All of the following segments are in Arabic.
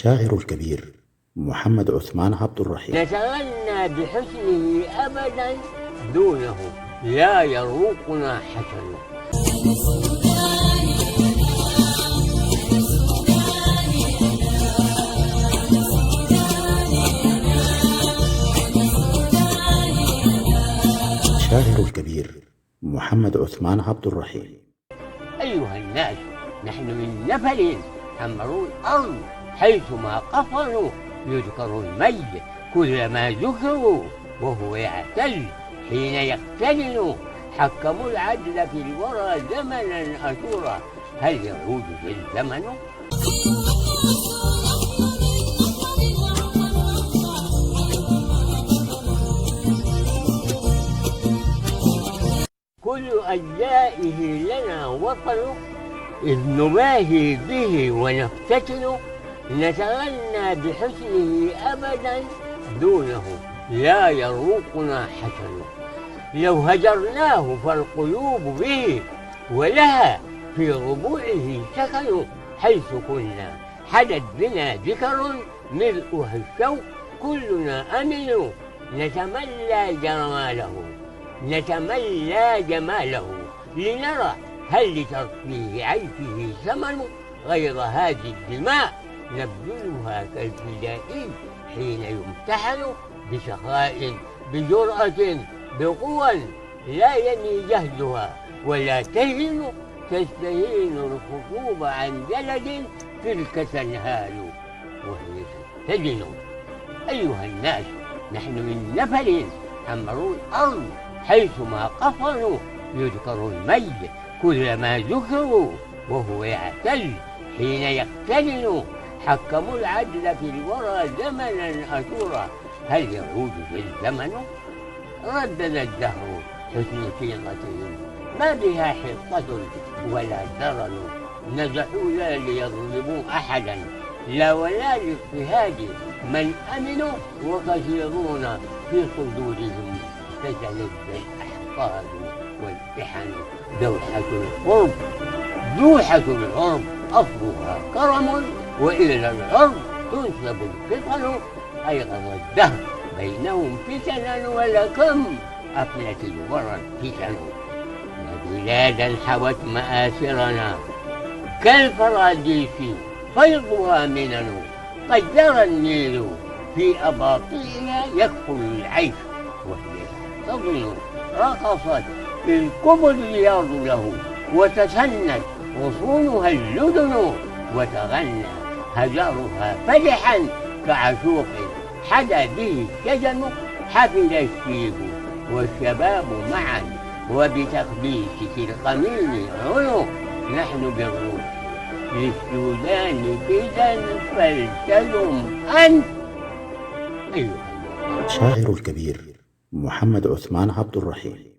الشاعر الكبير محمد عثمان عبد الرحيم. نتغنى بحسنه أبدا دونه، لا يروقنا حسن. الشاعر الكبير محمد عثمان عبد الرحيم. أيها الناس، نحن من نفل حمروا الأرض، حيثما قفلوا يذكر الميت كلما ذكروا وهو يعتل حين يقتلن. حكموا العدل في الورى زمنا أشورا، هل يعود في الزمن؟ كل أجزائه لنا وطن، إذ نباهي به ونفتتن. نتغنى بحسنه أبدا دونه، لا يروقنا حسن. لو هجرناه فالقلوب به، ولها في ربوعه سكن. حيث كنا حدت بنا ذكر ملؤها الشوق، كلنا أمن. نتملى جماله لنرى هل لترفيه عيشه ثمن. غير هذه الدماء نبذلها كالفدائي حين يمتحن بسخاء بجرأة بقوى لا يني جهدها ولا تهن. تستهين الخطوب عن جلد تلك تنهال وهي تستجن. أيها الناس، نحن من نفل حمروا الأرض، حيثما قفلوا يذكر الميت كلما ذكروا وهو يعتل حين يقتلن. حكموا العدل في الورى زمنا أشورا، هل يعود في الزمن؟ ردد الدهر حسن صيغتهم، ما بها حطة ولا درن. نزحوا لا ليظلموا أحدا، لا ولا لاضطهاد من أمنوا. وكثيرون في صدورهم تتلذ الأحقاد والإحن. دوحة العرب أصلها كرم، وإلى العرب تنسب الفطن. أيقظ الدهر بينهم فتنا، ولكم أفنت الورى الفتن. بلادا حوت مآثرنا كالفراديس فيضها منن. قد جرى النيل في أباطينا يكفل العيش وهي تظن. رقصت بالكبر الرياض له، وتسنت غصونها اللدن. وتغنى هجرها فلحا كعشوق حدا به الشجن. حفل الشيب والشباب معا، وبتخبيث القميل عنق. نحن بالروح للسودان إذا فالتزم أنت. أيها الشاعر الكبير محمد عثمان عبد الرحيم.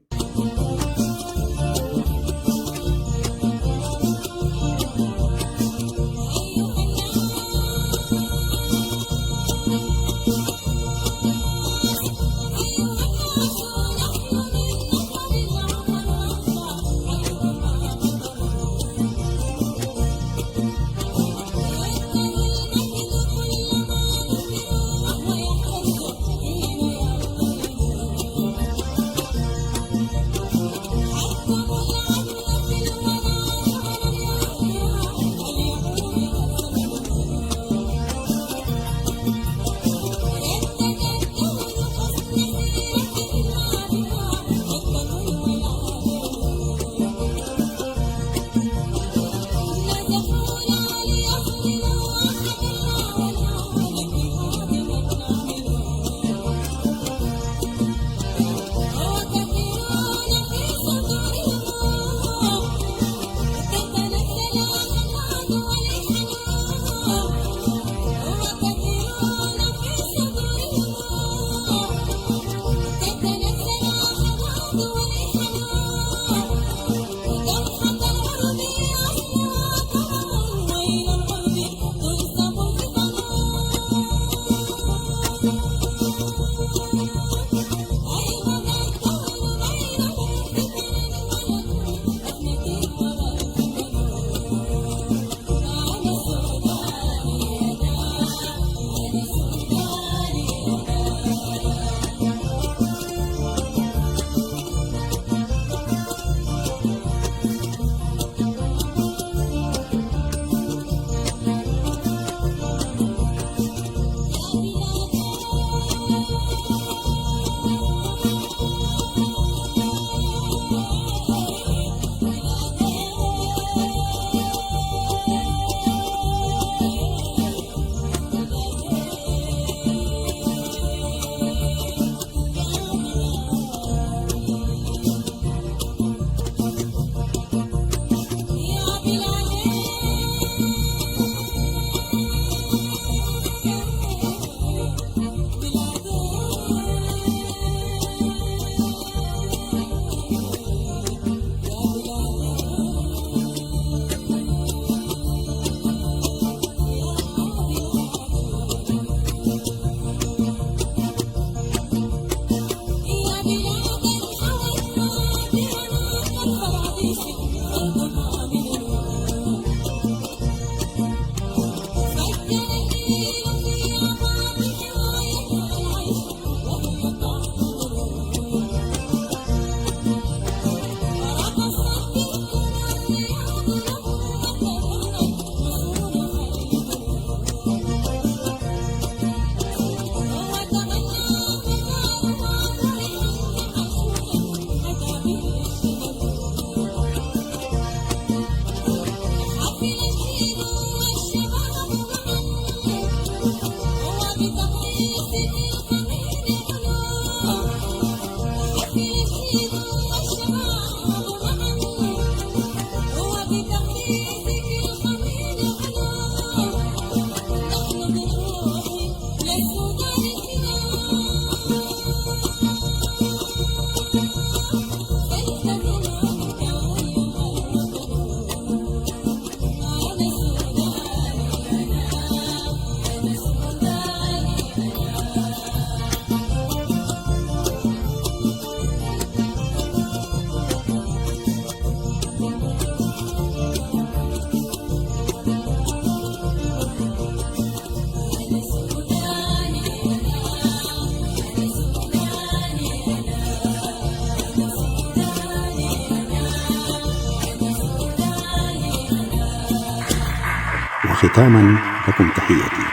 وختاما لكم تحياتي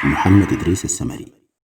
محمد إدريس السمري.